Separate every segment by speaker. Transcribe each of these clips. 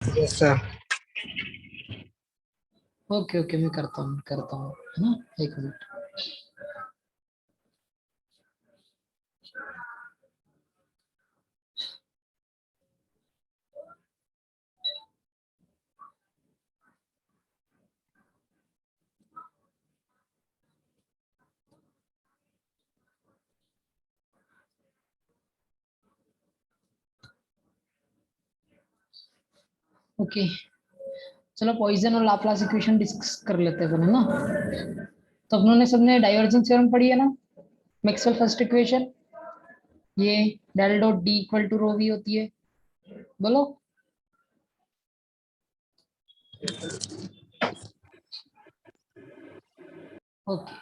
Speaker 1: Yes sir.
Speaker 2: Okay okay, मैं करता हूँ, है ना, एक मिनट। ओके, चलो पॉइजन और लाप्लास इक्वेशन डिस्कस कर लेते हैं, है ना। तो अपनों ने सबने डाइवर्जेंस थ्योरम पढ़ी है ना, मैक्सवेल फर्स्ट इक्वेशन, ये del dot D equal to rho V होती है, बोलो। ओके,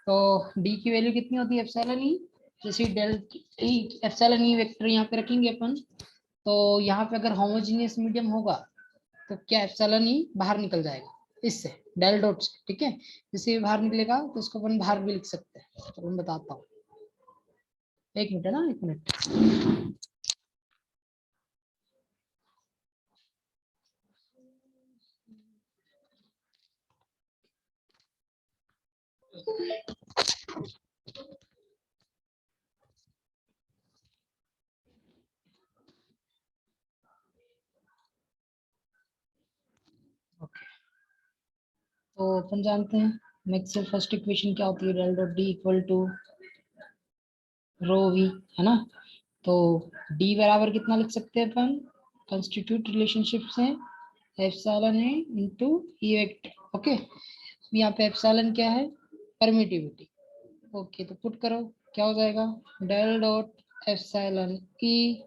Speaker 2: तो डी की वैल्यू कितनी होती है, एप्सिलॉन ई। जैसे del E, epsilon E vector यहाँ पे रखेंगे अपन, तो यहाँ पे अगर होमोजीनियस मीडियम होगा तो क्या एप्सिलॉन ई बाहर निकल जाएगा इससे, डेल डॉट से, ठीक है। जैसे ये बाहर निकलेगा तो इसको अपन बाहर भी लिख सकते हैं, तो मैं बताता हूँ, एक मिनट है ना, एक मिनट। तो अपन जानते हैं मैक्सवेल फर्स्ट इक्वेशन क्या होती है, del dot D equal to rho V, है ना। तो डी बराबर कितना लिख सकते हैं अपन, कंस्टिट्यूट रिलेशनशिप से epsilon A into E vector, okay. यहाँ पे एप्सिलॉन क्या है, परमिटिविटी, ओके। तो पुट करो, क्या हो जाएगा, del dot epsilon E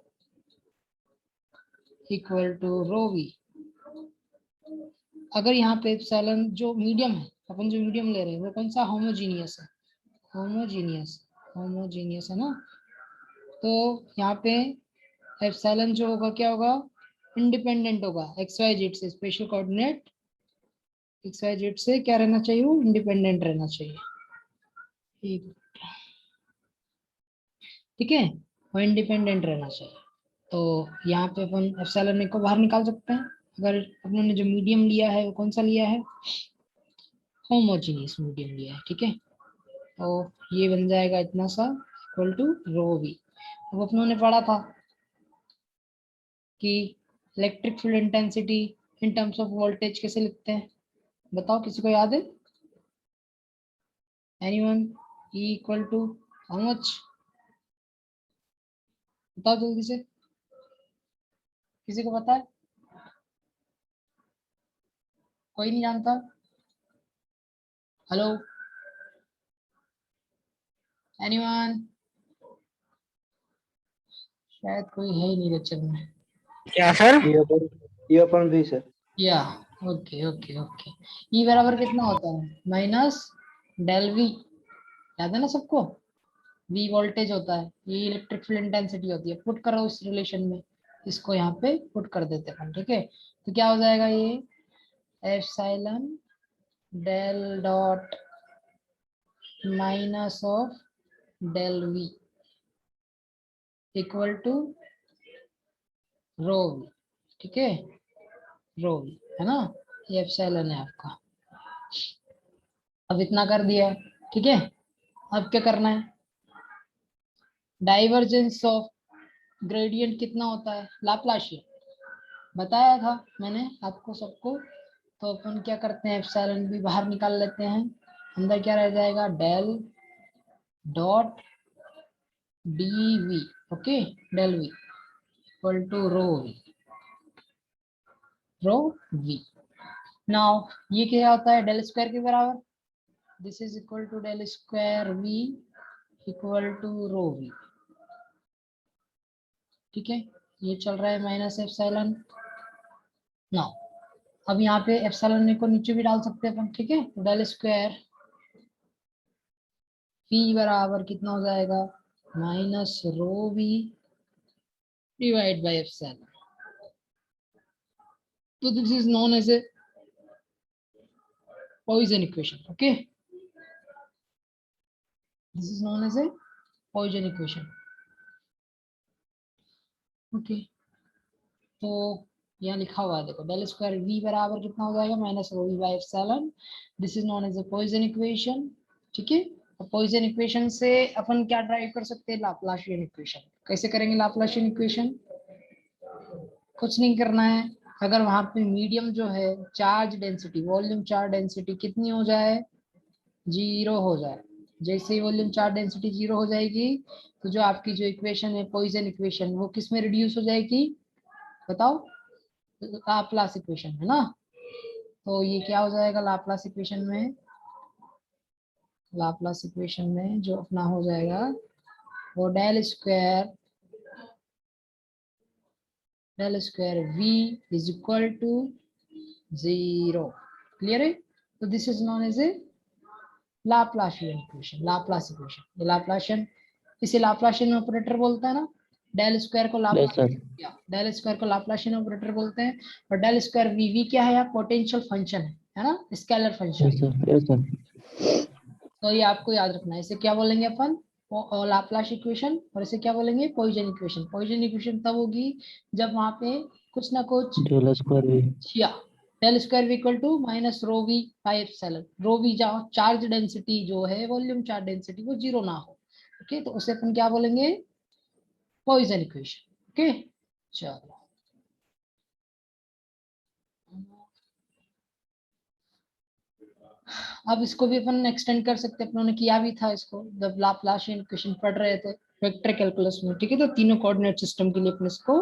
Speaker 2: equal to rho V. अगर यहाँ पे एप्सिलॉन जो मीडियम है, अपन जो मीडियम ले रहे हैं वो कौन सा, होमोजीनियस है, होमोजीनियस, होमोजीनियस है ना। तो यहाँ पे एप्सिलॉन जो होगा क्या होगा, इंडिपेंडेंट होगा एक्स वाई जेड से, special coordinate X Y Z से क्या रहना चाहिए, वो इंडिपेंडेंट रहना चाहिए, ठीक है, वो इंडिपेंडेंट रहना चाहिए। तो यहाँ पे अपन एप्सिलॉन को बाहर निकाल सकते हैं, अगर अपन ने जो मीडियम लिया है वो कौन सा लिया है, होमोजीनियस मीडियम लिया है, ठीक है। तो ये बन जाएगा इतना सा इक्वल टू रो वी। अब अपनों ने पढ़ा था कि electric field intensity in terms of voltage कैसे लिखते हैं, बताओ, किसी को याद है, anyone, E equal to how much, बताओ जल्दी से, किसी को पता है, कोई नहीं जानता, हेलो, एनीवन, शायद कोई है ही नहीं लेक्चर में।
Speaker 1: क्या सर?
Speaker 3: ये अपन भी सर।
Speaker 2: या ओके ओके ओके, ई बराबर कितना होता है, माइनस डेल वी, याद है ना सबको, वी वोल्टेज होता है, ये इलेक्ट्रिक फील्ड इंटेंसिटी होती है, पुट करो इस रिलेशन में, इसको यहाँ पे पुट कर देते हैं, ठीक है। तो क्या हो जाएगा, ये epsilon del dot minus of del V equal to rho V, ठीक है, रो वी, है ना, ये एप्सिलॉन है आपका। अब इतना कर दिया, ठीक है। अब क्या करना है, डाइवर्जेंस ऑफ ग्रेडियंट कितना होता है, लाप्लासियन बताया था मैंने आपको सबको। तो अपन क्या करते हैं, एप्सिलॉन भी बाहर निकाल लेते हैं, अंदर क्या रह जाएगा, del dot D V, okay, del V equal to rho V, rho V. Now ये क्या होता है, डेल स्क्वायर के बराबर, this is equal to del square V equal to rho V, ठीक है। ये चल रहा है माइनस एप्सिलॉन। नाउ अब यहाँ पे एप्सिलॉन को नीचे भी डाल सकते हैं अपन, ठीक है। तो डेल स्क्वायर पी बराबर कितना हो जाएगा, minus rho V divide by epsilon. तो this is known as a Poisson equation, okay, this is known as a Poisson equation, okay. तो यहाँ लिखा हुआ है देखो, डेल स्क्वायर वी बराबर कितना हो जाएगा, minus rho V by epsilon. This is known as a Poisson equation. ठीक है, पॉइसन इक्वेशन से अपन क्या ड्राइव कर सकते हैं, लाप्लाशियन इक्वेशन। कैसे करेंगे लाप्लाशियन इक्वेशन, कुछ नहीं करना है, अगर वहां पे मीडियम जो है charge density, volume charge density कितनी हो जाए, जीरो हो जाए। जैसे ही वॉल्यूम चार्ज डेंसिटी जीरो हो जाएगी तो जो आपकी जो इक्वेशन है पॉइसन इक्वेशन, वो किस में रिड्यूस हो जाएगी, बताओ, लाप्लास इक्वेशन है ना। तो ये क्या हो जाएगा लाप्लास इक्वेशन में, लाप्लास इक्वेशन में जो अपना हो जाएगा वो del square v is equal to zero. Clear है, तो this is known as a Laplacian equation, Laplace equation. ये लाप्लाशियन, इसे लाप्लाशियन ऑपरेटर बोलता है ना, डेल स्क्वायर को
Speaker 1: यस सर।
Speaker 2: डेल स्क्वायर को लाप्लाशियन ऑपरेटर बोलते हैं। और डेल स्क्वायर वी क्या है, पोटेंशियल फंक्शन है ना, scalar function.
Speaker 1: Yes sir. Yes sir.
Speaker 2: तो ये आपको याद रखना है, इसे क्या बोलेंगे अपन, लाप्लास इक्वेशन, और इसे क्या बोलेंगे, पॉइसन इक्वेशन। पॉइसन इक्वेशन तब होगी जब वहां पे कुछ ना कुछ,
Speaker 1: डेल स्क्वायर वी।
Speaker 2: या del square equal to minus rho V by epsilon. Rho V जहाँ चार्ज डेंसिटी जो है, वॉल्यूम चार्ज डेंसिटी, वो जीरो ना हो। ओके, तो उसे अपन क्या बोलेंगे, पॉइसन इक्वेशन। ओके, चलो अब इसको भी अपन एक्सटेंड कर सकते हैं, अपनों ने किया भी था इसको जब लाप्लाशियन इक्वेशन पढ़ रहे थे वेक्टर कैलकुलस में। ठीक है, तो तीनों कोऑर्डिनेट सिस्टम के लिए अपन इसको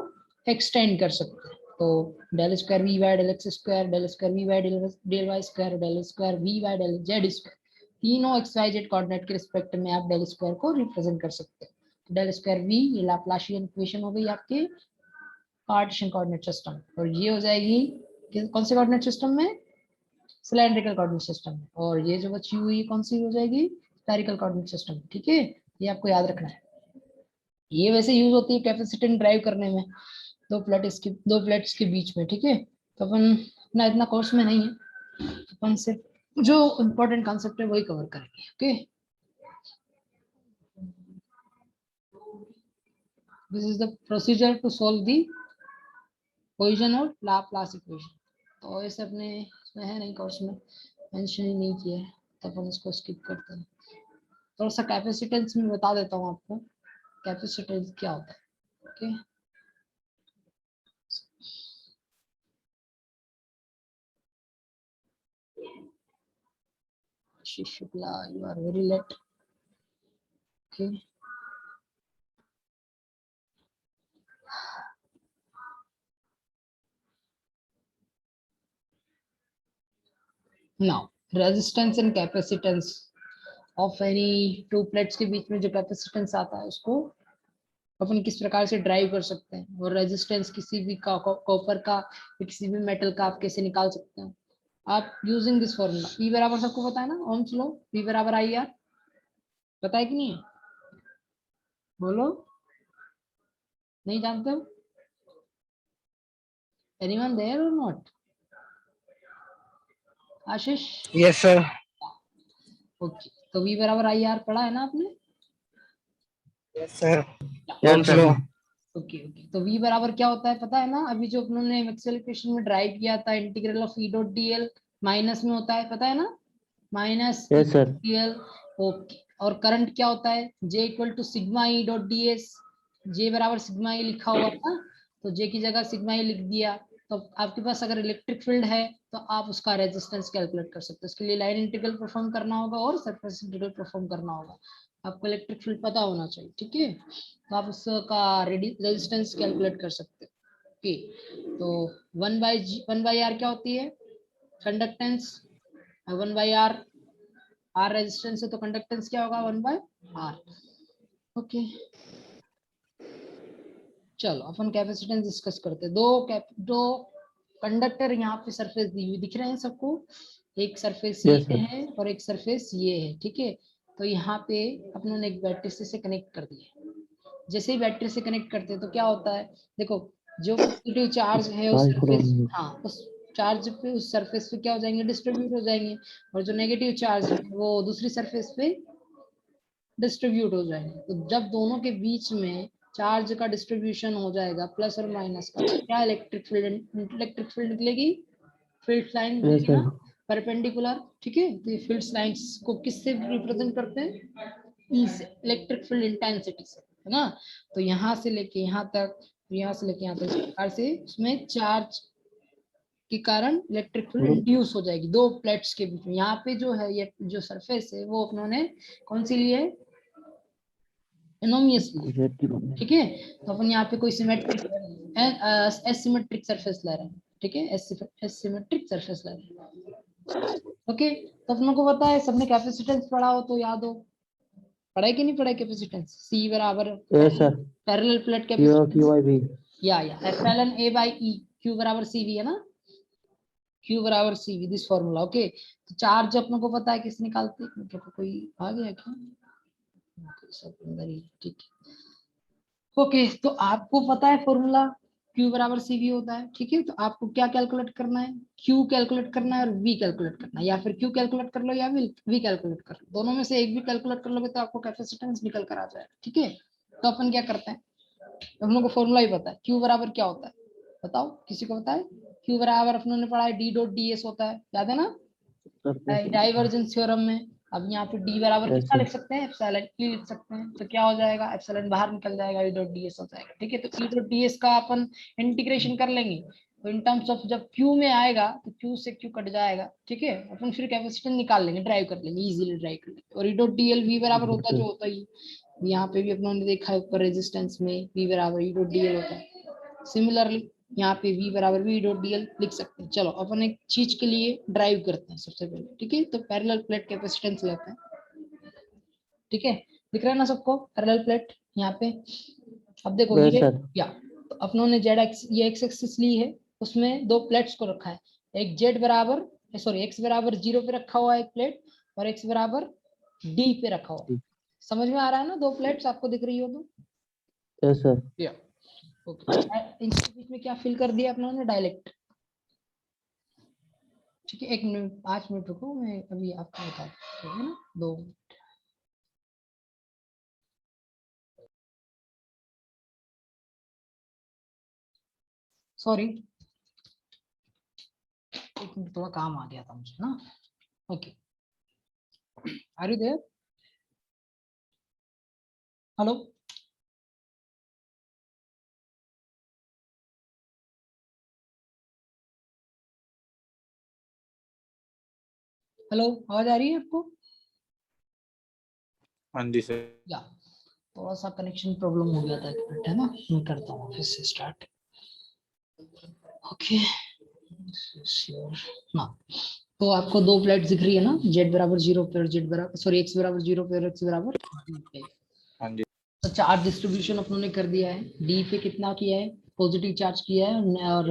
Speaker 2: एक्सटेंड कर सकते हैं। तो del square V by del X square, del square V by del Y square, del square V by del Z square, तीनों एक्स वाई जेड कोऑर्डिनेट के रिस्पेक्ट में आप डेल स्क्वायर को रिप्रेजेंट कर सकते हैं। डेल स्क्वायर वी ये Laplacian equation हो गई आपके कार्टेशियन कोऑर्डिनेट सिस्टम, और ये हो जाएगी कौन से कोऑर्डिनेट सिस्टम में, सिलेंड्रिकल कोऑर्डिनेट सिस्टम में। और ये जो बची हुई कौन सी हो जाएगी, स्फेरिकल कोऑर्डिनेट सिस्टम। ठीक है, ये आपको याद रखना है। ये वैसे यूज होती है कैपेसिटेंस ड्राइव करने में, दो प्लेट्स के बीच में। ठीक है, तो अपन अपना इतना कोर्स में नहीं है, अपन सिर्फ जो इम्पोर्टेंट कॉन्सेप्ट है वही कवर करेंगे। Okay, this is the procedure to solve the Poisson और लाप्लास इक्वेशन। तो ऐसे अपने इसमें है नहीं, कोर्स में मेंशन ही नहीं किया है, तो अपन इसको स्किप करते हैं। थोड़ा सा कैपेसिटेंस में बता देता हूँ आपको, कैपेसिटेंस क्या होता है। Okay, Shukla, you are very late. Okay, now resistance and capacitance of any two plates के बीच में जो कैपेसिटेंस आता है उसको अपन किस प्रकार से ड्राइव कर सकते हैं, और रेजिस्टेंस किसी भी कॉपर का या किसी भी मेटल का आप कैसे निकाल सकते हैं, आप यूजिंग दिस फॉर्मूला। ई बराबर सबको पता है ना, ओम्स लॉ, V बराबर आई आर, पता है कि नहीं है, बोलो, नहीं जानते हो, एनीवन देयर और not, Ashish?
Speaker 3: Yes, sir.
Speaker 2: Okay, तो V बराबर आई आर पढ़ा है ना आपने?
Speaker 3: Yes, sir.
Speaker 1: Yes,
Speaker 3: Ohm's
Speaker 1: sir.
Speaker 3: law.
Speaker 2: Okay okay, तो V बराबर क्या होता है पता है ना, अभी जो उन्होंने मैक्सवेल इक्वेशन में ड्राइव किया था, integral of E dot dl minus में होता है, पता है ना, minus
Speaker 1: Yes, sir.
Speaker 2: dl। Okay, और करंट क्या होता है, J equal to sigma E dot ds, J बराबर सिग्मा E लिखा हुआ था, तो J की जगह सिग्मा E लिख दिया। तो आपके पास अगर इलेक्ट्रिक फील्ड है तो आप उसका रेजिस्टेंस कैलकुलेट कर सकते हो। उसके लिए लाइन इंटीग्रल परफॉर्म करना होगा और सरफेस इंटीग्रल परफॉर्म करना होगा। आपको इलेक्ट्रिक फील्ड पता होना चाहिए। ठीक है, तो आप उसका रेजिस्टेंस कैलकुलेट कर सकते हो। ओके, तो 1/r क्या होती है, कंडक्टेंस, 1/r, r रेजिस्टेंस है तो कंडक्टेंस क्या होगा, 1/r। ओके, चलो अपन कैपेसिटेंस डिस्कस करते हैं। दो कंडक्टर यहाँ पे सरफेस दी हुई दिख रहे हैं सबको, एक सरफेस ये
Speaker 1: Yes, sir.
Speaker 2: है और एक सरफेस ये है। ठीक है, तो यहाँ पे अपनों ने एक बैटरी से कनेक्ट कर दिया। जैसे ही बैटरी से कनेक्ट करते हैं तो क्या होता है, देखो जो पॉजिटिव चार्ज है उस
Speaker 1: Charge
Speaker 2: सरफेस,
Speaker 1: from
Speaker 2: हाँ उस चार्ज पे, उस सरफेस पे क्या हो जाएंगे, डिस्ट्रीब्यूट हो जाएंगे, और जो नेगेटिव चार्ज है वो दूसरी सरफेस पे डिस्ट्रीब्यूट हो जाएंगे। तो जब दोनों के बीच में चार्ज का डिस्ट्रीब्यूशन हो जाएगा प्लस और माइनस का, क्या इलेक्ट्रिक फील्ड निकलेगी, फील्ड लाइन
Speaker 1: यस
Speaker 2: निकलेगी ना
Speaker 1: सर,
Speaker 2: परपेंडिकुलर, ठीक है। तो ये फील्ड लाइंस को किससे रिप्रेजेंट करते हैं, ई से, इलेक्ट्रिक फील्ड इंटेंसिटी से, है ना। तो यहाँ से लेके यहाँ तक, यहाँ से लेके यहाँ तक, इस प्रकार से उसमें चार्ज के कारण इलेक्ट्रिक फील्ड इंड्यूस हो जाएगी दो प्लेट्स के बीच में। यहाँ पे जो है ये जो सरफेस है वो अपनों कौन सी ली है, एनोमियस ली है, ठीक है। तो अपन यहाँ पे कोई सिमेट्रिक एसिमेट्रिक सरफेस ले रहे हैं, ठीक है, एसिमेट्रिक सरफेस ले रहे हैं, ओके। तो अपनों को पता है, सबने कैपेसिटेंस पढ़ा हो तो याद हो, पढ़ा है कि नहीं पढ़ा है कैपेसिटेंस, सी बराबर
Speaker 1: yes sir,
Speaker 2: parallel plate
Speaker 1: Q
Speaker 2: capacitance,
Speaker 1: I भी,
Speaker 2: या epsilon A by E, Q बराबर सी वी, है ना, क्यू बराबर C V, this formula, okay. तो चार्ज अपनों को पता है किस निकालते हैं, मतलब कोई आ गया क्या, सब अंदर ही, ठीक है, ओके। तो आपको पता है फॉर्मूला, Q बराबर सी वी होता है, ठीक है। तो आपको क्या कैलकुलेट करना है, Q कैलकुलेट करना है और V कैलकुलेट करना है, या फिर Q कैलकुलेट कर लो या V कैलकुलेट कर लो, दोनों में से एक भी कैलकुलेट कर लोगे तो आपको कैपेसिटेंस निकल कर आ जाएगा, ठीक है। तो अपन क्या करते हैं, हम लोग को फॉर्मूला ही पता है, Q बराबर क्या होता है, बताओ, किसी को पता है, Q बराबर अपनों ने पढ़ा है D डॉट ds होता है, याद है ना, डाइवर्जेंस थ्योरम में। अब यहाँ पे D बराबर
Speaker 1: यस
Speaker 2: कितना
Speaker 1: सर,
Speaker 2: लिख सकते हैं, एप्सिलॉन E लिख सकते हैं, तो क्या हो जाएगा, एप्सिलॉन बाहर निकल जाएगा, E डॉट ds हो जाएगा, ठीक है। तो E डॉट ds का अपन इंटीग्रेशन कर लेंगे, तो इन टर्म्स ऑफ जब Q में आएगा तो Q से Q कट जाएगा, ठीक है। अपन फिर कैपेसिटेंस निकाल लेंगे, ड्राइव कर लेंगे, इजीली ड्राइव कर लेंगे, और E डॉट dl V बराबर होता है जो होता ही, यहाँ पे भी अपनों ने देखा है ऊपर रेजिस्टेंस में V बराबर E डॉट dl होता है। सिमिलरली यहाँ पे V बराबर V डॉट dl लिख सकते हैं। चलो अपन एक चीज के लिए ड्राइव करते हैं सबसे पहले, ठीक है। तो पैरेलल प्लेट कैपेसिटेंस लेते हैं, ठीक है, दिख रहा है ना सबको पैरेलल प्लेट यहाँ पे। अब देखो
Speaker 1: यस
Speaker 2: ये,
Speaker 1: सर,
Speaker 2: या तो अपनों ने जेड एक्स, ये एक्स एक्सिस ली है, उसमें दो प्लेट्स को रखा है, एक जेड बराबर, सॉरी एक्स बराबर 0 पे रखा हुआ है एक प्लेट, और एक्स बराबर डी पे रखा हुआ है। समझ में आ रहा है ना, दो प्लेट्स आपको दिख रही हो तो,
Speaker 1: यस सर,
Speaker 2: या ओके। इनके बीच में क्या फिल कर दिया अपनों ने, डायलेक्ट, ठीक है। 1 मिनट 5 मिनट रुको, मैं अभी आपको बताता हूँ, है ना, 2 मिनट, सॉरी, 1 मिनट, थोड़ा काम आ गया था मुझे ना, okay. Are you there, hello, hello, आवाज आ रही है आपको,
Speaker 4: हाँ जी सर।
Speaker 2: या थोड़ा सा कनेक्शन प्रॉब्लम हो गया था, 1 मिनट, है ना, मैं करता हूँ फिर से स्टार्ट, ओके। ना, तो आपको दो प्लेट दिख रही है ना, जेड बराबर 0 पे और जेड बराबर, सॉरी एक्स बराबर 0 पे और एक्स बराबर 1 पे।
Speaker 4: हाँ जी
Speaker 2: तो चार्ज डिस्ट्रीब्यूशन अपनों ने कर दिया है, डी पे कितना किया है, पॉजिटिव चार्ज किया है, और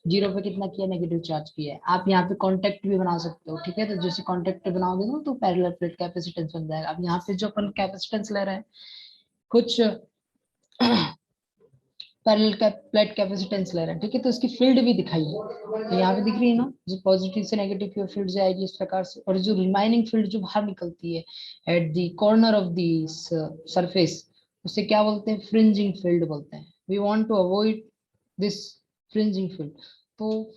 Speaker 2: 0 पे कितना किया, नेगेटिव चार्ज किया है। आप यहाँ पे कांटेक्ट भी बना सकते हो, ठीक है। तो जैसे कांटेक्ट बनाओगे ना तो पैरेलल प्लेट कैपेसिटेंस बन जाएगा। अब यहाँ पे जो अपन कैपेसिटेंस ले रहे हैं, कुछ पैरेलल प्लेट कैपेसिटेंस ले रहे हैं, ठीक है। तो इसकी फील्ड भी दिखाई है, तो यहाँ पे दिख रही है ना, जो पॉजिटिव से नेगेटिव की फील्ड जाएगी इस प्रकार से, और जो रिमाइनिंग फील्ड जो बाहर निकलती है at the corner of the surface, उसे क्या बोलते हैं, फ्रिंजिंग फील्ड बोलते हैं। We want to avoid this fringing field, तो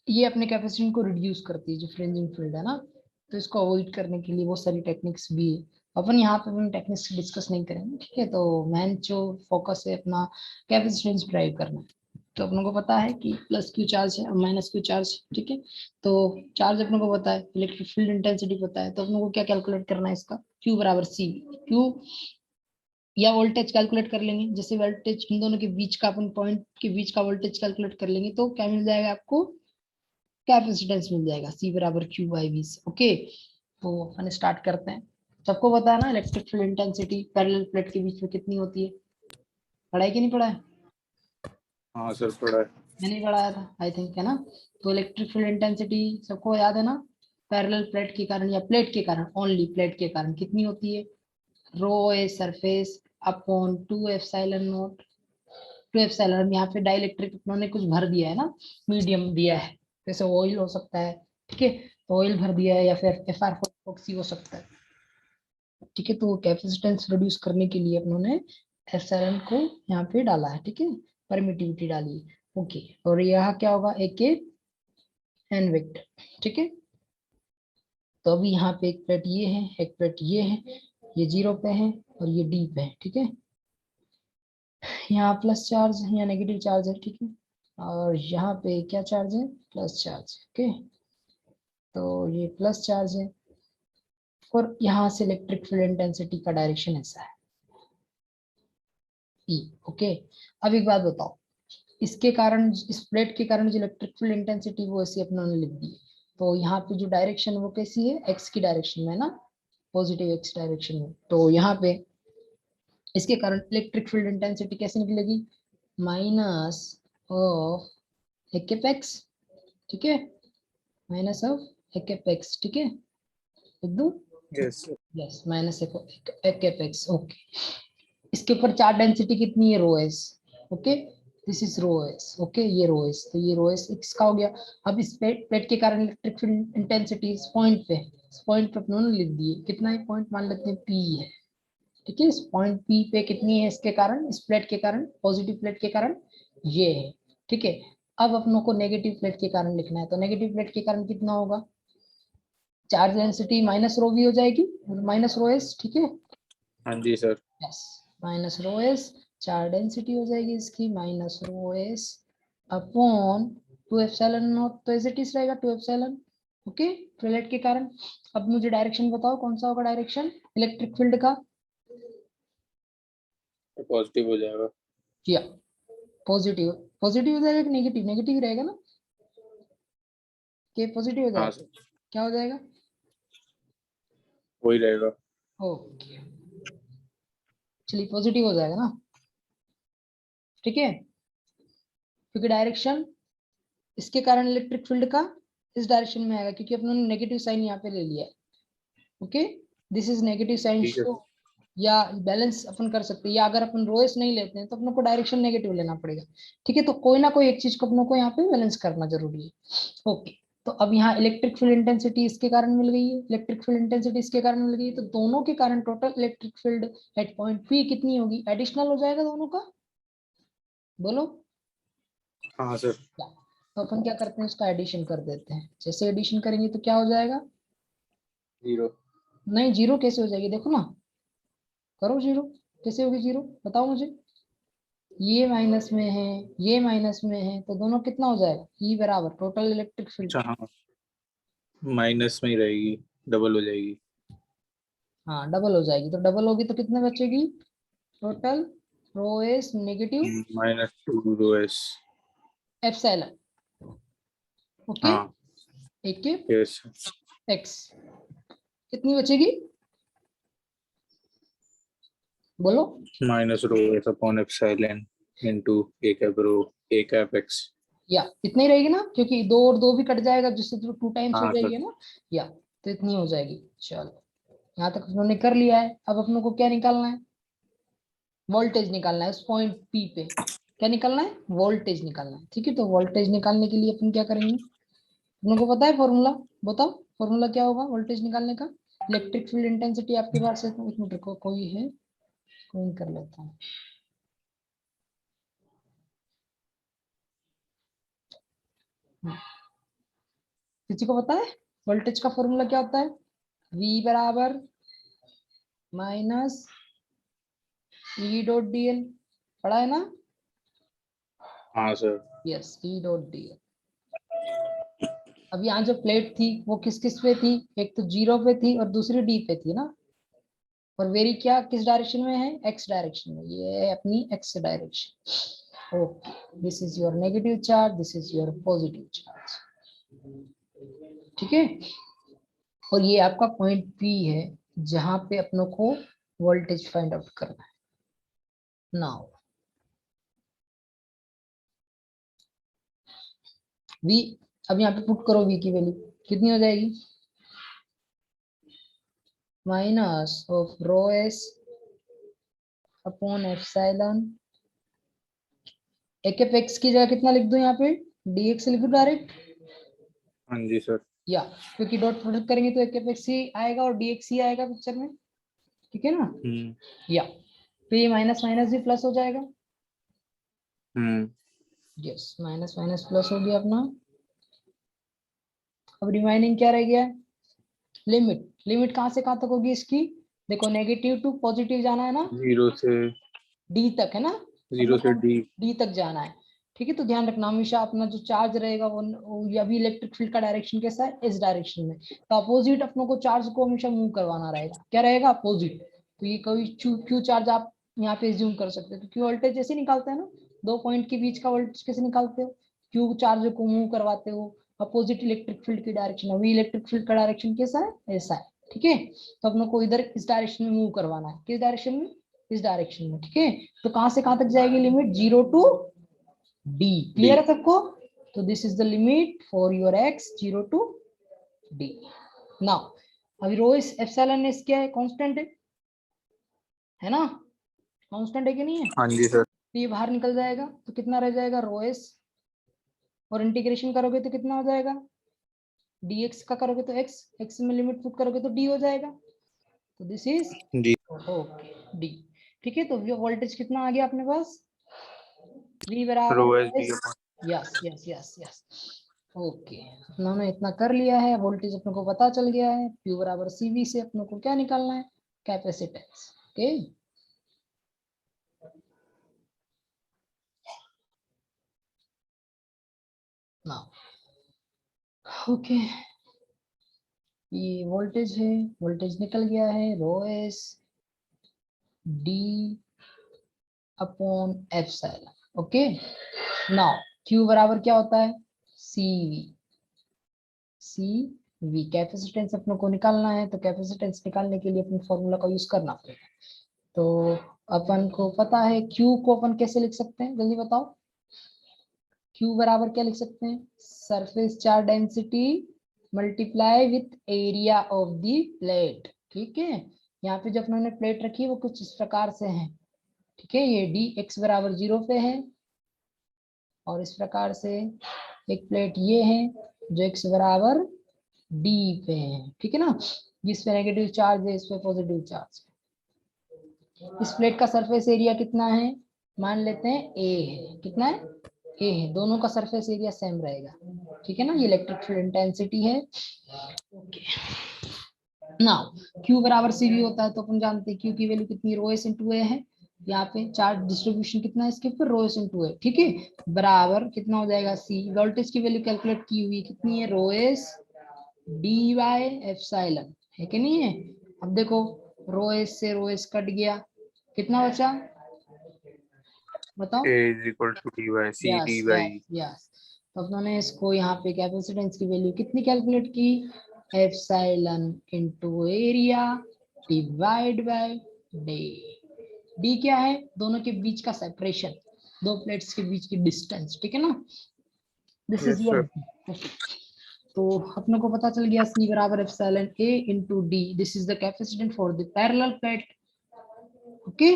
Speaker 2: ये अपने कैपेसिटेंस को रिड्यूस करती है, जो फ्रिंजिंग फील्ड है ना। तो इसको अवॉइड करने के लिए बहुत सारी टेक्निक्स भी है, अपन यहाँ पे अपन टेक्निक्स डिस्कस नहीं करेंगे, ठीक है। तो मेन जो फोकस है अपना कैपेसिटेंस ड्राइव करना है। तो अपनों को पता है कि प्लस क्यू चार्ज है और माइनस क्यू चार्ज, ठीक है। तो चार्ज अपनों को पता है, इलेक्ट्रिक फील्ड इंटेंसिटी पता है, तो अपनों को क्या कैलकुलेट करना है इसका, क्यू बराबर सी, क्यू या वोल्टेज कैलकुलेट कर लेंगे, जैसे वोल्टेज इन दोनों के बीच का, अपन पॉइंट के बीच का वोल्टेज कैलकुलेट कर लेंगे तो क्या मिल जाएगा आपको, कैपेसिटेंस मिल जाएगा, सी बराबर क्यू बाई वी से, ओके। तो अपन स्टार्ट करते हैं। सबको पता है ना electric field intensity parallel plate के बीच में कितनी होती है, पढ़ाई कि नहीं पढ़ा है,
Speaker 4: हाँ सर पढ़ा है।
Speaker 2: मैंने ही पढ़ाया था आई थिंक, है ना। तो इलेक्ट्रिक फील्ड इंटेंसिटी सबको याद है ना, पैरेलल प्लेट के कारण या प्लेट के कारण, ओनली प्लेट के कारण कितनी होती है, rho A surface upon 2 epsilon naught, 2 epsilon, यहाँ पे डाइलेक्ट्रिक उन्होंने कुछ भर दिया है ना, मीडियम दिया है, जैसे ऑयल हो सकता है, ठीक है, तो ऑयल भर दिया है, या फिर FR4 हो सकता है, ठीक है। तो कैपेसिटेंस रिड्यूस करने के लिए उन्होंने एप्सिलॉन को यहाँ पे डाला है, ठीक है, परमिटिविटी डाली है, ओके। और यहाँ क्या होगा, एक एन वेक्टर, ठीक है। तो अभी यहाँ पे एक प्लेट ये है, एक प्लेट ये है, ये 0 पे है और ये डी पे है, ठीक है। यहाँ प्लस चार्ज है या नेगेटिव चार्ज है, ठीक है। और यहाँ पे क्या चार्ज है, प्लस चार्ज, ओके। तो ये प्लस चार्ज है और यहाँ से इलेक्ट्रिक फील्ड इंटेंसिटी का डायरेक्शन ऐसा है, ई, ओके। अब एक बात बताओ, इसके कारण, इस प्लेट के कारण जो इलेक्ट्रिक फील्ड इंटेंसिटी वो ऐसी अपने लिख दी है, तो यहाँ पे जो डायरेक्शन वो कैसी है, एक्स की डायरेक्शन में ना, पॉजिटिव एक्स डायरेक्शन में। तो यहाँ पे इसके कारण इलेक्ट्रिक फील्ड इंटेंसिटी कैसे निकलेगी, माइनस ऑफ एक्स, ठीक है, माइनस ऑफ एक्स, ठीक है, लिख दूं,
Speaker 4: yes sir.
Speaker 2: Yes, minus X, okay. इसके ऊपर चार्ज डेंसिटी कितनी है, rho S, okay, this is rho S, okay, ये रो एस, तो ये रो एस इसका हो गया। अब इस प्लेट के कारण इलेक्ट्रिक फील्ड इंटेंसिटी इस पॉइंट पे, इस पॉइंट पे अपने लिख दिए, कितना है पॉइंट, मान लेते हैं पी है, ठीक है। इस पॉइंट पी पे कितनी है, इसके कारण, इस प्लेट के कारण, पॉजिटिव प्लेट के कारण ये है, ठीक है। अब अपनों को नेगेटिव प्लेट के कारण लिखना है, तो नेगेटिव प्लेट के कारण कितना होगा, charge density minus rho V हो जाएगी, माइनस रो एस, ठीक है,
Speaker 4: हाँ जी sir.
Speaker 2: Yes, minus rho S, charge density हो जाएगी इसकी minus rho S upon 2 epsilon naught, तो एज इट इज रहेगा 2 एप्सिलॉन, ओके, प्लेट के कारण। अब मुझे डायरेक्शन बताओ कौन सा होगा डायरेक्शन इलेक्ट्रिक फील्ड का,
Speaker 4: पॉजिटिव हो जाएगा।
Speaker 2: या पॉजिटिव, पॉजिटिव हो जाएगा कि नेगेटिव, नेगेटिव रहेगा ना, कि पॉजिटिव हो
Speaker 4: हाँ
Speaker 2: जाएगा,
Speaker 4: सर,
Speaker 2: क्या हो जाएगा,
Speaker 4: वही रहेगा।
Speaker 2: ओके, चलिए पॉजिटिव हो जाएगा ना, ठीक है, क्योंकि डायरेक्शन इसके कारण इलेक्ट्रिक फील्ड का इस डायरेक्शन में आएगा, क्योंकि अपने नेगेटिव साइन यहाँ पे ले लिया है, okay, this is negative sign
Speaker 4: ठीक है
Speaker 2: शो,
Speaker 4: सर।
Speaker 2: या बैलेंस अपन कर सकते हैं, या अगर अपन रोएस नहीं लेते हैं तो अपनों को डायरेक्शन नेगेटिव लेना पड़ेगा, ठीक है। तो कोई ना कोई एक चीज को अपनों को यहाँ पे बैलेंस करना जरूरी है, ओके। तो अब यहाँ इलेक्ट्रिक फील्ड इंटेंसिटी इसके कारण मिल गई है, इलेक्ट्रिक फील्ड इंटेंसिटी इसके कारण मिल गई है, तो दोनों के कारण total electric field at point P कितनी होगी, एडिशनल हो जाएगा दोनों का, बोलो,
Speaker 4: हाँ सर।
Speaker 2: क्या? तो अपन क्या करते हैं, उसका एडिशन कर देते हैं, जैसे एडिशन करेंगे तो क्या हो जाएगा,
Speaker 4: 0।
Speaker 2: नहीं जीरो कैसे हो जाएगी, देखो ना, करो जीरो, कैसे होगी जीरो, बताओ मुझे, ये माइनस में है, ये माइनस में है, तो दोनों कितना हो जाएगा, ई बराबर टोटल इलेक्ट्रिक फील्ड,
Speaker 4: अच्छा हाँ, माइनस में ही रहेगी, डबल हो जाएगी।
Speaker 2: हाँ डबल हो जाएगी, तो डबल होगी तो कितने बचेगी, total rho S negative
Speaker 4: -2 rho S.
Speaker 2: Epsilon, okay,
Speaker 4: हाँ
Speaker 2: एक के
Speaker 4: यस।
Speaker 2: एक्स कितनी बचेगी, बोलो,
Speaker 4: -रो S upon epsilon into A cap row, A cap x.
Speaker 2: या इतनी रहेगी ना, क्योंकि दो और दो भी कट जाएगा, जिससे तो 2 टाइम्स हो
Speaker 4: हाँ सर।
Speaker 2: जाएगी ना, या तो इतनी हो जाएगी। चलो यहाँ तक उन्होंने कर लिया है, अब अपनों को क्या निकालना है, वोल्टेज निकालना है उस पॉइंट पी पे, क्या निकालना है, वोल्टेज निकालना है, ठीक है। तो वोल्टेज निकालने के लिए अपन क्या करेंगे, अपनों को पता है फॉर्मूला, बताओ फॉर्मूला क्या होगा वोल्टेज निकालने का, इलेक्ट्रिक फील्ड इंटेंसिटी आपके पास है, तो एक मिनट को कोई है, कोई कर लेता हूँ, किसी को पता है वोल्टेज का फॉर्मूला क्या होता है, V बराबर minus E dot D L, पढ़ा है ना,
Speaker 4: हाँ sir.
Speaker 2: Yes, E dot D L. अब यहाँ जो प्लेट थी वो किस किस पे थी, एक तो 0 पे थी और दूसरी डी पे थी ना, और वेरी क्या किस डायरेक्शन में है, एक्स डायरेक्शन में, ये है अपनी x direction, okay, this is your negative charge, this is your positive charge, ठीक है। और ये आपका पॉइंट पी है जहां पे अपनों को वोल्टेज फाइंड आउट करना है। नाउ वी, अब यहाँ पे पुट करो वी की वैल्यू कितनी हो जाएगी, minus of rho S upon epsilon, एक एफ एक्स की जगह कितना लिख दूं यहाँ पे, डी एक्स लिख दूं डायरेक्ट,
Speaker 4: हाँ जी सर।
Speaker 2: या क्योंकि डॉट प्रोडक्ट करेंगे तो एक एफ एक्स ही आएगा और डी एक्स ही आएगा पिक्चर में, ठीक है ना, या तो ये माइनस माइनस भी प्लस हो जाएगा।
Speaker 4: हम्म
Speaker 2: यस, माइनस माइनस प्लस हो गया अपना। अब रिमाइनिंग क्या रह गया? लिमिट। लिमिट कहाँ से कहाँ तक होगी इसकी? देखो नेगेटिव टू पॉजिटिव जाना है ना,
Speaker 4: 0 से
Speaker 2: डी तक है ना,
Speaker 4: 0 से D।
Speaker 2: डी तक जाना है। ठीक है, तो ध्यान रखना हमेशा अपना जो चार्ज रहेगा वो या भी इलेक्ट्रिक फील्ड का डायरेक्शन कैसा है? इस डायरेक्शन में। तो अपोजिट अपनों को चार्ज को हमेशा मूव करवाना रहेगा। क्या रहेगा? अपोजिट। तो ये कोई क्यू चार्ज आप यहाँ पे ज्यूम कर सकते हो। तो क्यू वोल्टेज जैसे निकालते हैं ना, दो पॉइंट के बीच का वोल्टेज कैसे निकालते हो? क्यू चार्ज को मूव करवाते हो अपोजिट इलेक्ट्रिक फील्ड की डायरेक्शन। अभी इलेक्ट्रिक फील्ड का डायरेक्शन कैसा है? ऐसा है। ठीक है, तो अपनों को इधर इस डायरेक्शन में मूव करवाना है। किस डायरेक्शन में? इस डायरेक्शन में। ठीक है, तो कहां से कहां तक जाएगी लिमिट? 0 to D। क्लियर है सबको? तो this is the limit for your x 0 to D। Now अभी रो इस एप्सिलॉन एस क्या है? कांस्टेंट है ना? कांस्टेंट है कि नहीं है?
Speaker 4: हाँ जी सर।
Speaker 2: तो ये बाहर निकल जाएगा तो कितना रह जाएगा? Rho S. और इंटीग्रेशन करोगे तो कितना हो जाएगा? dx का करोगे तो x में लिमिट पुट करोगे तो d हो जाएगा। तो this is
Speaker 4: G
Speaker 2: okay d। ठीक है, तो वोल्टेज कितना आ गया अपने पास? v
Speaker 4: रो
Speaker 2: बराबर
Speaker 4: S D
Speaker 2: yes yes yes yes. Okay, उन्होंने इतना कर लिया है। वोल्टेज अपने को पता चल गया है। Q बराबर CV से अपने को क्या निकालना है? कैपेसिटेंस। ओके, नाउ ओके, ये वोल्टेज है, वोल्टेज निकल गया है। Rho S D upon epsilon. Okay, now Q बराबर क्या होता है? CV। CV कैपेसिटेंस अपने को निकालना है, तो कैपेसिटेंस निकालने के लिए अपने फॉर्मूला का यूज करना पड़ेगा। तो अपन को पता है Q को अपन कैसे लिख सकते हैं? जल्दी बताओ। Q बराबर क्या लिख सकते हैं? Surface charge density multiply with area of the plate. ठीक है, यहाँ पे जो अपने प्लेट रखी है वो कुछ इस प्रकार से है। ठीक है, ये D x बराबर 0 पे है और इस प्रकार से एक प्लेट ये है जो x बराबर D पे है। ठीक है ना, जिस पे नेगेटिव चार्ज है, इस पे पॉजिटिव चार्ज है। इस प्लेट का सरफेस एरिया कितना है? मान लेते हैं A है। कितना है? A है। दोनों का सरफेस एरिया सेम रहेगा। ठीक है ना, ये इलेक्ट्रिक फील्ड इंटेंसिटी है। ओके, नाउ Q बराबर CV होता है, तो अपन जानते हैं Q की वैल्यू कितनी? रो एस इंटू ए है। यहाँ पे चार्ज डिस्ट्रीब्यूशन कितना है इसके ऊपर? रो एस इंटू ए। ठीक है, बराबर कितना हो जाएगा? C। वोल्टेज की वैल्यू कैलकुलेट की हुई कितनी है? Rho S D by epsilon है कि नहीं है? अब देखो, रो एस से रो एस कट गया, कितना बचा? बताओ।
Speaker 4: A is equal to D by C
Speaker 2: yes
Speaker 4: D
Speaker 2: yes
Speaker 4: by.
Speaker 2: Yes. तो अपने इसको यहाँ पे कैपेसिटेंस की वैल्यू कितनी कैलकुलेट की? Epsilon into area divide by D. D क्या है? दोनों के बीच का सेपरेशन, दो प्लेट्स के बीच की डिस्टेंस। ठीक है ना, this is
Speaker 4: yes
Speaker 2: your.
Speaker 4: Sir.
Speaker 2: तो अपने को पता चल गया C बराबर epsilon A into D. This is the capacitance for the parallel plate. Okay,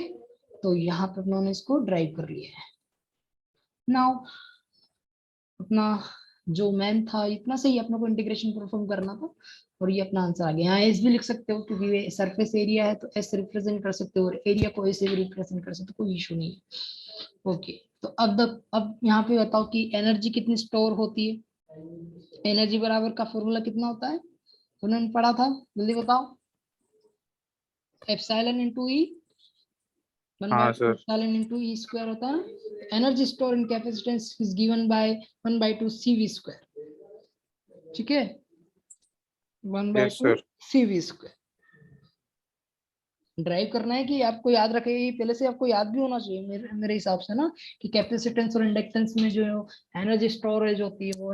Speaker 2: तो यहाँ पे उन्होंने इसको ड्राइव कर लिया है। नाउ अपना जो मैन था इतना सही, अपने को इंटीग्रेशन परफॉर्म करना था और ये अपना आंसर आ गया। यहाँ एस भी लिख सकते हो क्योंकि ये सरफेस एरिया है, तो एस रिप्रेजेंट कर सकते हो और एरिया को ऐसे भी रिप्रेजेंट कर सकते हो, कोई इशू नहीं है। ओके, तो अब यहाँ पे बताओ कि एनर्जी कितनी स्टोर होती है? एनर्जी बराबर का फॉर्मूला कितना होता है? उन्होंने पढ़ा था, जल्दी बताओ। एप्सिलॉन इनटू ई 1 by
Speaker 4: हाँ
Speaker 2: 2
Speaker 4: sir.
Speaker 2: epsilon into E square होता है। Energy store in capacitance is given by 1 by 2 CV square। ठीक है, 1 by
Speaker 4: yes
Speaker 2: 2
Speaker 4: sir.
Speaker 2: CV square। Drive करना है कि आपको याद रखे, पहले से आपको याद भी होना चाहिए मेरे हिसाब से ना, कि कैपेसिटेंस और इंडक्टेंस में जो एनर्जी स्टोरेज होती है वो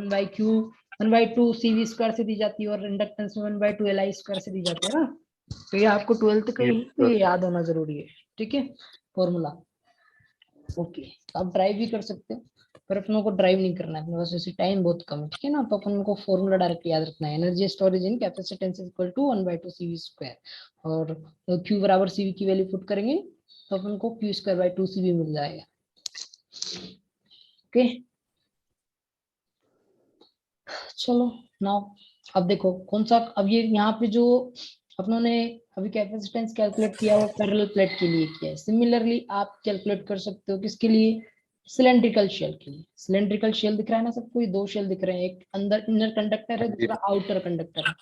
Speaker 2: 1/2 CV स्क्वायर से दी जाती है और इंडक्टेंस में 1/2 LI स्क्वायर से दी जाती है ना। तो ये आपको 12th का
Speaker 4: यस
Speaker 2: ही तो
Speaker 4: सर।
Speaker 2: ये याद होना जरूरी है। ठीक है, फॉर्मूला। ओके, आप ड्राइव भी कर सकते हो पर अपनों को ड्राइव नहीं करना है, अपने पास वैसे टाइम बहुत कम है। ठीक है ना, तो अपन को फॉर्मूला डायरेक्ट याद रखना है। Energy storage in capacitance is equal to 1/2 CV square और Q बराबर CV की वैल्यू पुट करेंगे तो अपन को Q स्क्वायर बाय 2 CV मिल जाएगा। ओके, चलो नाउ अब देखो कौन सा, अब ये यहाँ पे जो अपनों ने अभी कैपेसिटेंस कैलकुलेट किया वो पैरेलल प्लेट के लिए किया है। सिमिलरली आप कैलकुलेट कर सकते हो किसके लिए, सिलेंड्रिकल शेल के लिए। सिलेंड्रिकल शेल दिख रहा है ना सबको, ये दो शेल दिख रहे हैं, एक अंदर इनर कंडक्टर है, दूसरा आउटर कंडक्टर है।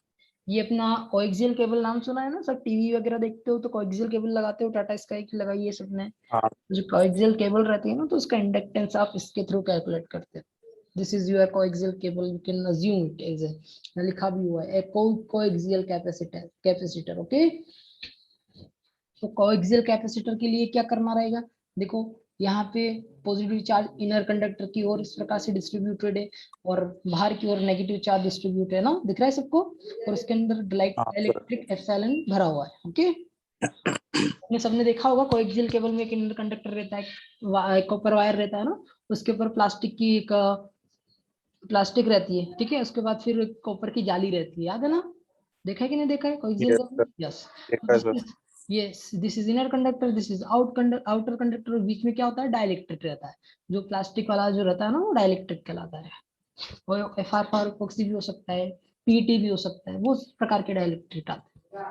Speaker 2: ये अपना कोएक्सियल केबल नाम सुना है ना सब, टीवी वगैरह देखते हो तो कोएक्सियल केबल लगाते हो, टाटा स्काई की लगाई है सबने।
Speaker 4: हाँ
Speaker 2: जो कोएक्सियल केबल रहती है ना तो उसका इंडक्टेंस आप इसके थ्रू कैलकुलेट करते हो। This is your coaxial cable, you can assume it as a, लिखा भी हुआ है कोएक्सियल कैपेसिटर। ओके, तो कोएक्सियल कैपेसिटर के लिए क्या करना रहेगा, देखो यहाँ पे पॉजिटिव चार्ज इनर कंडक्टर की ओर इस प्रकार से डिस्ट्रीब्यूटेड है और बाहर की ओर नेगेटिव चार्ज डिस्ट्रीब्यूट है ना, दिख रहा है सबको, और उसके अंदर
Speaker 4: हाँ सर।
Speaker 2: इलेक्ट्रिक एप्सिलॉन भरा हुआ है। ओके, आपने सबने देखा होगा कोएक्सियल केबल में एक इनर कंडक्टर रहता है, कॉपर वायर रहता है ना, उसके ऊपर प्लास्टिक की एक प्लास्टिक रहती है, ठीक है, उसके बाद फिर कॉपर की जाली रहती है, याद है ना, देखा है कि नहीं देखा है coaxial
Speaker 4: yes sir,
Speaker 2: cable? Yes,
Speaker 4: देखा है sir.
Speaker 2: Yes, this is inner conductor, this is outer conductor, बीच में क्या होता है, डाइलेक्ट्रिक रहता है। जो प्लास्टिक वाला जो रहता है ना वो डाइलेक्ट्रिक कहलाता है। वो FR एपॉक्सी भी हो सकता है, PET भी हो सकता है, वो उस प्रकार के डाइलेक्ट्रिक आते हैं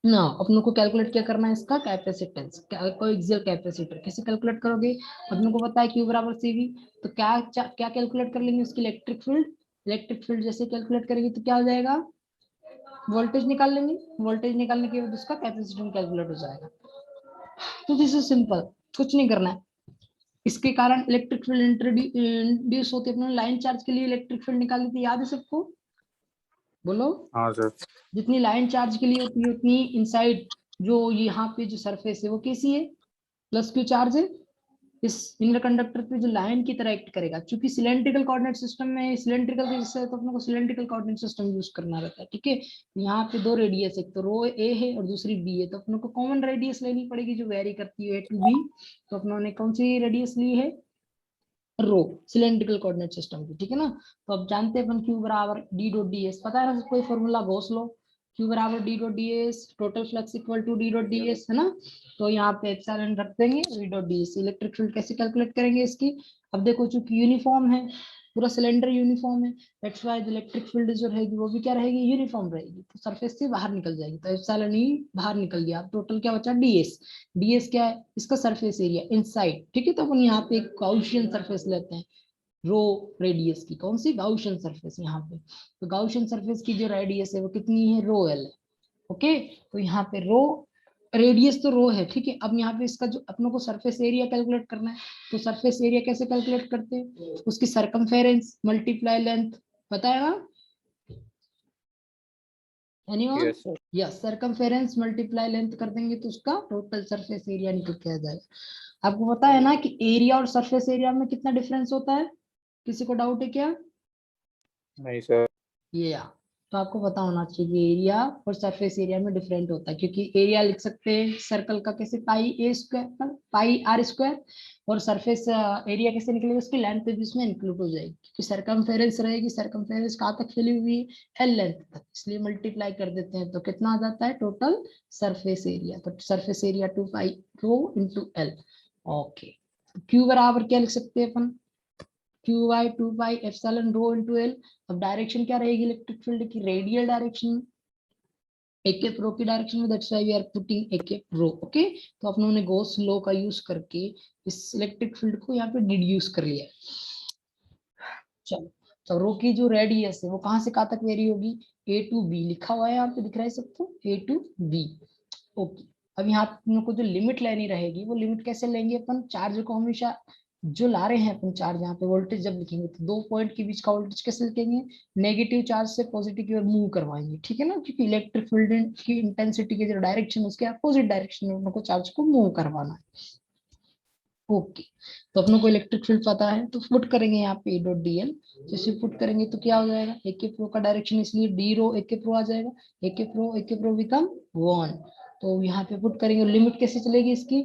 Speaker 2: ना। अपनों को कैलकुलेट क्या करना है, इसका कैपेसिटेंस, कोएक्सियल कैपेसिटर कैसे कैलकुलेट करोगे, अपनों को पता है Q बराबर CV, तो क्या कैलकुलेट कर लेंगे, उसकी इलेक्ट्रिक फील्ड। इलेक्ट्रिक फील्ड जैसे कैलकुलेट करेंगे तो क्या हो जाएगा, वोल्टेज निकाल लेंगे, वोल्टेज निकालने के बाद उसका कैपेसिटेंस कैलकुलेट हो जाएगा। तो दिस इज सिंपल, कुछ नहीं करना है। इसके कारण इलेक्ट्रिक फील्ड इंट्रोड्यूस होती है। अपने लाइन चार्ज के लिए इलेक्ट्रिक फील्ड निकाली थी, याद है सबको, बोलो।
Speaker 4: हाँ सर।
Speaker 2: जितनी लाइन चार्ज के लिए होती है उतनी इनसाइड जो यहाँ पे जो सरफेस है वो कैसी है, प्लस क्यू चार्ज है। इस इनर कंडक्टर पे जो लाइन की तरह एक्ट करेगा, क्योंकि सिलेंड्रिकल कोऑर्डिनेट सिस्टम में सिलेंड्रिकल जैसे तो अपने को सिलेंड्रिकल कोऑर्डिनेट सिस्टम यूज करना रहता है, ठीक है। यहाँ पे दो रेडियस, एक तो रो ए है और दूसरी बी है, तो अपने को कॉमन रेडियस लेनी पड़ेगी जो वेरी करती है A to B। तो अपनों ने कौन सी रेडियस ली है, रो, सिलेंड्रिकल कोऑर्डिनेट सिस्टम की, ठीक है ना। तो अब जानते हैं अपन Q बराबर D डॉट ds, पता है ना कोई फॉर्मूला घोष लो, Q बराबर D dot ds, total flux equal to D dot ds, है ना। तो यहाँ पे एप्सिलॉन रख देंगे, D dot ds। Electric field कैसे कैलकुलेट करेंगे इसकी, अब देखो चूंकि यूनिफॉर्म है, पूरा सिलेंडर यूनिफॉर्म है, दैट्स व्हाई इलेक्ट्रिक फील्ड जो रहेगी वो भी क्या रहेगी, यूनिफॉर्म रहेगी, तो सरफेस से बाहर निकल जाएगी, तो एप्सिलॉन ही बाहर निकल गया। अब टोटल क्या बचा, ds। ds क्या है, इसका सरफेस एरिया इनसाइड, ठीक है। तो अपन यहाँ पे एक गाउसियन सरफेस लेते हैं, रो रेडियस की, कौन सी, गाउसियन सरफेस यहाँ पे। तो गाउसियन सरफेस की जो रेडियस है वो कितनी है, रो एल है। ओके, तो यहाँ पे रो रेडियस तो रो है, ठीक है। अब यहाँ पे इसका जो अपनों को सरफेस एरिया कैलकुलेट करना है, तो सरफेस एरिया कैसे कैलकुलेट करते हैं, उसकी सरकमफेरेंस मल्टीप्लाई लेंथ, पता है ना anyone,
Speaker 4: yes sir.
Speaker 2: Yes, circumference multiply length कर देंगे तो उसका टोटल सरफेस एरिया निकल के आ जाएगा। आपको पता है ना कि एरिया और सरफेस एरिया में कितना डिफरेंस होता है, किसी को डाउट है क्या,
Speaker 4: नहीं सर।
Speaker 2: ये या, तो आपको पता होना चाहिए कि एरिया और सरफेस एरिया में डिफरेंट होता है, क्योंकि एरिया लिख सकते हैं सर्कल का कैसे, पाई ए स्क्वायर पाई आर स्क्वायर, और सरफेस एरिया कैसे निकलेगा, उसकी लेंथ भी इसमें इंक्लूड हो जाएगी, क्योंकि सरकमफेरेंस रहेगी, सरकमफेरेंस कहाँ तक फैली हुई है, एल लेंथ तक, इसलिए मल्टीप्लाई कर देते हैं तो कितना आ जाता है टोटल सरफेस एरिया, तो surface area 2 pi rho into L. Okay, Q बराबर क्या लिख सकते हैं अपन, Q by 2 pi epsilon rho into L. अब डायरेक्शन क्या रहेगी इलेक्ट्रिक फील्ड की, रेडियल डायरेक्शन, AK प्रो की डायरेक्शन में, that's why we are putting AK प्रो। ओके, तो अपनों ने गॉस लॉ का यूज करके इस इलेक्ट्रिक फील्ड को यहाँ पे डिड्यूस कर लिया। चलो, तो रो की जो रेडियस है वो कहाँ से कहाँ तक वेरी होगी, A to B लिखा हुआ है यहाँ पे, दिख रहा है सबको, A to B। ओके, अब यहाँ पे को जो लिमिट लेनी रहेगी वो लिमिट कैसे लेंगे अपन, चार्ज को हमेशा जो ला रहे हैं अपन चार्ज, यहाँ पे वोल्टेज जब लिखेंगे तो दो पॉइंट के बीच का वोल्टेज कैसे लिखेंगे, नेगेटिव चार्ज से पॉजिटिव की ओर मूव करवाएंगे, ठीक है ना, क्योंकि इलेक्ट्रिक फील्ड की इंटेंसिटी की जो डायरेक्शन उसके अपोजिट डायरेक्शन में उनको चार्ज को मूव करवाना है। ओके, तो अपनों को इलेक्ट्रिक फील्ड पता है, तो पुट करेंगे यहाँ पे E डॉट dl, जैसे पुट करेंगे तो क्या हो जाएगा, AK प्रो का डायरेक्शन इसलिए d रो AK प्रो आ जाएगा, AK प्रो बिकम 1। तो यहाँ पे पुट करेंगे, लिमिट कैसे चलेगी इसकी,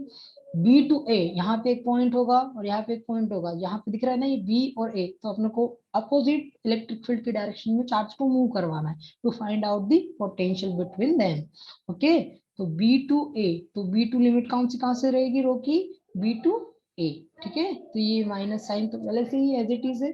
Speaker 2: B टू A, यहाँ पे एक पॉइंट होगा और यहाँ पे एक पॉइंट होगा, यहाँ पे दिख रहा है ना ये B और A, तो अपने को अपोजिट इलेक्ट्रिक फील्ड की डायरेक्शन में चार्ज को मूव करवाना है to find out the potential between them. Okay, तो B टू A, तो B टू लिमिट कौन सी कहाँ से रहेगी रो की, B टू A, ठीक है। तो ये माइनस साइन तो पहले से ही एज इट इज है,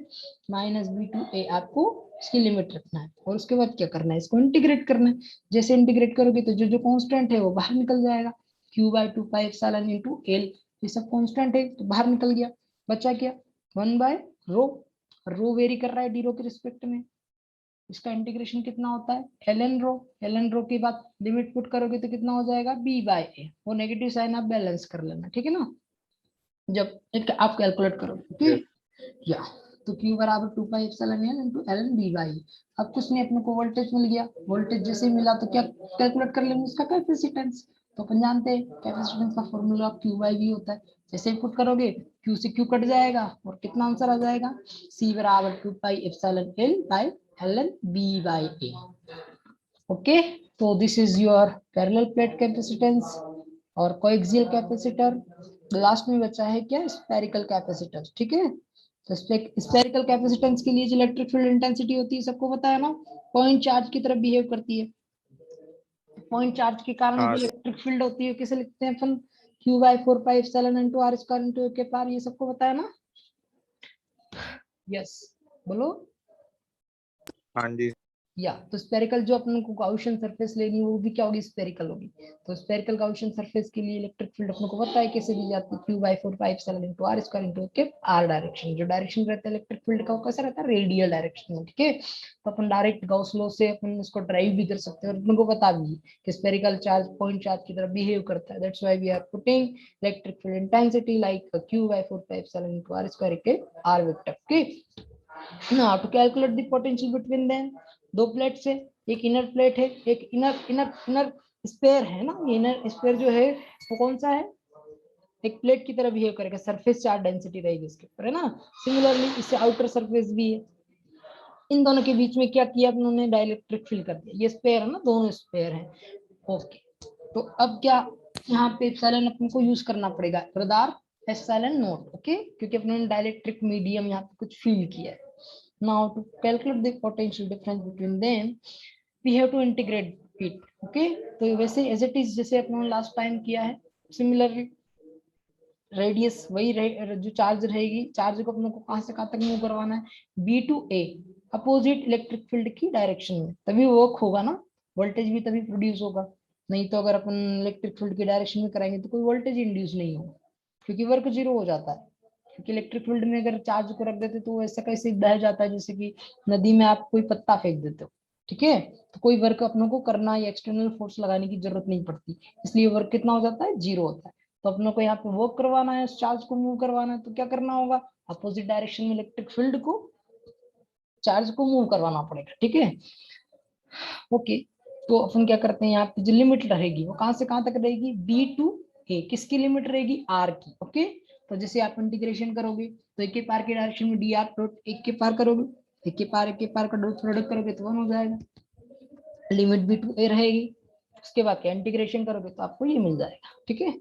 Speaker 2: माइनस B टू A आपको इसकी लिमिट रखना है और उसके बाद क्या करना है, इसको इंटीग्रेट करना है। जैसे इंटीग्रेट करोगे तो जो जो कांस्टेंट है वो बाहर निकल जाएगा, q/2πε इंटू एल, ये सब कांस्टेंट है तो बाहर निकल गया, बचा क्या 1/रो, रो वेरी कर रहा है डी रो के रिस्पेक्ट में, इसका इंटीग्रेशन कितना होता है ln रो के बाद लिमिट पुट करोगे तो कितना हो जाएगा b/a, वो नेगेटिव साइन आप बैलेंस कर लेना, ठीक है ना, जब एक आप कैलकुलेट करोगे, ठीक या तो q बराबर 2πε इंटू ln b/e। अब कुछ नहीं, अपने को वोल्टेज मिल गया, वोल्टेज जैसे ही मिला तो क्या कैलकुलेट कर लेंगे इसका कैपेसिटेंस, तो अपन जानते हैं कैपेसिटेंस का फॉर्मूला q/v होता है, जैसे ही पुट करोगे q से q कट जाएगा और कितना आंसर आ जाएगा c बराबर 2πε/ln b/a। ओके, तो this is your parallel plate capacitance और कोएक्सियल कैपेसिटर। लास्ट में बचा है क्या स्फेरिकल कैपेसिटर, ठीक है, तो स्फेरिकल कैपेसिटेंस के लिए जो इलेक्ट्रिक फील्ड इंटेंसिटी होती है सबको पता है ना, पॉइंट चार्ज की तरह बिहेव करती है, पॉइंट चार्ज के कारण
Speaker 4: हाँ
Speaker 2: जो इलेक्ट्रिक फील्ड होती है किसे लिखते हैं अपन q/4πε into r square into a के पार, ये सबको पता है ना, यस बोलो,
Speaker 4: हाँ जी।
Speaker 2: या तो स्फेरिकल जो अपन को गाउसियन सरफेस लेनी है वो भी क्या होगी स्फेरिकल होगी, तो स्फेरिकल गाउसियन सरफेस के लिए इलेक्ट्रिक फील्ड अपन को पता है कैसे दी जाती है q/4πε into r square into के r डायरेक्शन, जो डायरेक्शन रहता है इलेक्ट्रिक फील्ड का वो कैसा रहता है रेडियल डायरेक्शन में, ठीक है, तो अपन डायरेक्ट गाउस लॉ से अपन इसको ड्राइव भी कर सकते हैं और अपन को पता भी कि स्फेरिकल चार्ज पॉइंट चार्ज की तरह बिहेव करता है, that's why we are putting electric field intensity like q/4πε into r square के r vector, okay. Now to calculate the potential between them, दो प्लेट से, एक इनर प्लेट है, एक इनर इनर इनर स्पेयर है ना, ये इनर स्पेयर जो है वो कौन सा है, एक प्लेट की तरह बिहेव करेगा, सरफेस चार्ज डेंसिटी रहेगी इसके ऊपर, है ना, सिमिलरली इससे आउटर सरफेस भी है, इन दोनों के बीच में क्या किया उन्होंने डाइलेक्ट्रिक फील्ड कर दिया, ये स्पेयर है ना, दोनों स्पेयर हैं, ओके। तो अब क्या यहाँ पे एप्सिलॉन अपन को यूज करना पड़ेगा रदार एप्सिलॉन नॉट, ओके, क्योंकि अपने डाइलेक्ट्रिक मीडियम यहाँ पे कुछ फील किया है। Now to calculate the potential difference between them, we have to integrate it, okay, तो वैसे as it is जैसे अपने लास्ट टाइम किया है, सिमिलरली रेडियस वही जो चार्ज रहेगी, चार्ज को अपने को कहां से कहां तक मूव करवाना है b to a, opposite electric field की डायरेक्शन में, तभी वर्क होगा ना, वोल्टेज भी तभी प्रोड्यूस होगा, नहीं तो अगर अपन इलेक्ट्रिक फील्ड की डायरेक्शन में कराएंगे तो कोई वोल्टेज इंड्यूस नहीं होगा, क्योंकि वर्क जीरो हो जाता है, क्योंकि इलेक्ट्रिक फील्ड में अगर चार्ज को रख देते तो ऐसा कैसे बह जाता है जैसे कि नदी में आप कोई पत्ता फेंक देते हो, ठीक है, तो कोई वर्क अपनों को करना या एक्सटर्नल फोर्स लगाने की जरूरत नहीं पड़ती, इसलिए वर्क कितना हो जाता है जीरो होता है। तो अपनों को यहाँ पे वर्क करवाना है, उस चार्ज को मूव करवाना है, तो क्या करना होगा अपोजिट डायरेक्शन में इलेक्ट्रिक फील्ड को, चार्ज को मूव करवाना पड़ेगा, ठीक है, ओके। तो अपन क्या करते हैं, यहाँ पे जो लिमिट रहेगी वो कहां से कहां तक रहेगी b to a, किसकी लिमिट रहेगी r की, ओके। तो जैसे आप इंटीग्रेशन करोगे तो एक के पार की डायरेक्शन में dr डॉट एक के पार करोगे, एक के पार का डॉट प्रोडक्ट करोगे तो 1 हो जाएगा, लिमिट b to a रहेगी, उसके बाद क्या इंटीग्रेशन करोगे तो आपको ये मिल जाएगा, ठीक है।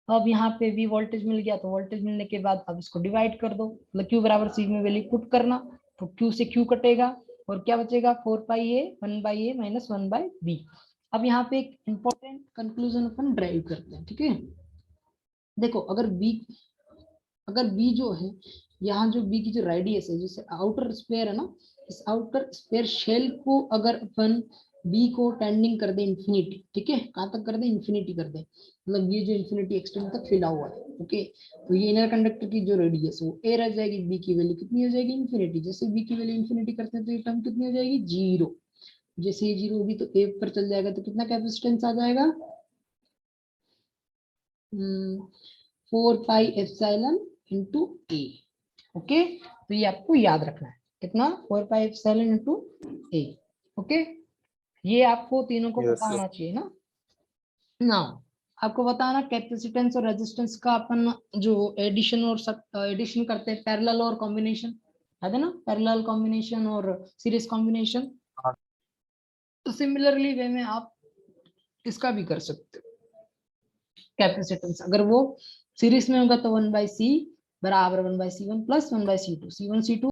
Speaker 2: अब यहाँ पे भी वोल्टेज मिल गया, तो वोल्टेज मिलने के बाद अब इसको डिवाइड कर दो, मतलब q बराबर c में वैल्यू पुट करना, तो q से q कटेगा और क्या बचेगा 4πa 1/a माइनस 1/b। अब यहाँ पे एक इंपॉर्टेंट कंक्लूजन अपन ड्राइव करते हैं, ठीक है, देखो अगर b जो है, यहाँ जो b की जो रेडियस है, जैसे आउटर स्पेयर है ना, इस आउटर स्पेयर शेल को अगर अपन b को टेंडिंग कर दे इंफिनिटी, ठीक है, कहाँ तक कर दे इंफिनिटी कर दे, मतलब ये जो इंफिनिटी एक्सटेंड तक फिला हुआ है, ओके, तो ये इनर कंडक्टर की जो रेडियस है वो a रह जाएगी, b की वैल्यू कितनी हो जाएगी इंफिनिटी, जैसे b की वैल्यू इंफिनिटी करते हैं तो ये टर्म कितनी हो जाएगी जीरो, जैसे ये जीरो होगी तो a पर चल जाएगा तो कितना कैपेसिटेंस आ जाएगा 4πε इंटू a, ओके, तो ये आपको याद रखना है कितना 4πε इंटू a, ओके, ये आपको तीनों को
Speaker 4: Yes,
Speaker 2: पता
Speaker 4: sir.
Speaker 2: होना चाहिए ना। नाउ आपको बताना कैपेसिटेंस और रेजिस्टेंस का अपन जो एडिशन और एडिशन करते हैं पैरेलल और कॉम्बिनेशन, याद है ना, पैरेलल कॉम्बिनेशन और सीरीज कॉम्बिनेशन,
Speaker 4: हाँ।
Speaker 2: तो सिमिलरली वे में आप इसका भी कर सकते हो, कैपेसिटेंस अगर वो सीरीज में होगा तो 1/c बराबर 1/c1 plus 1/c2, c1 c2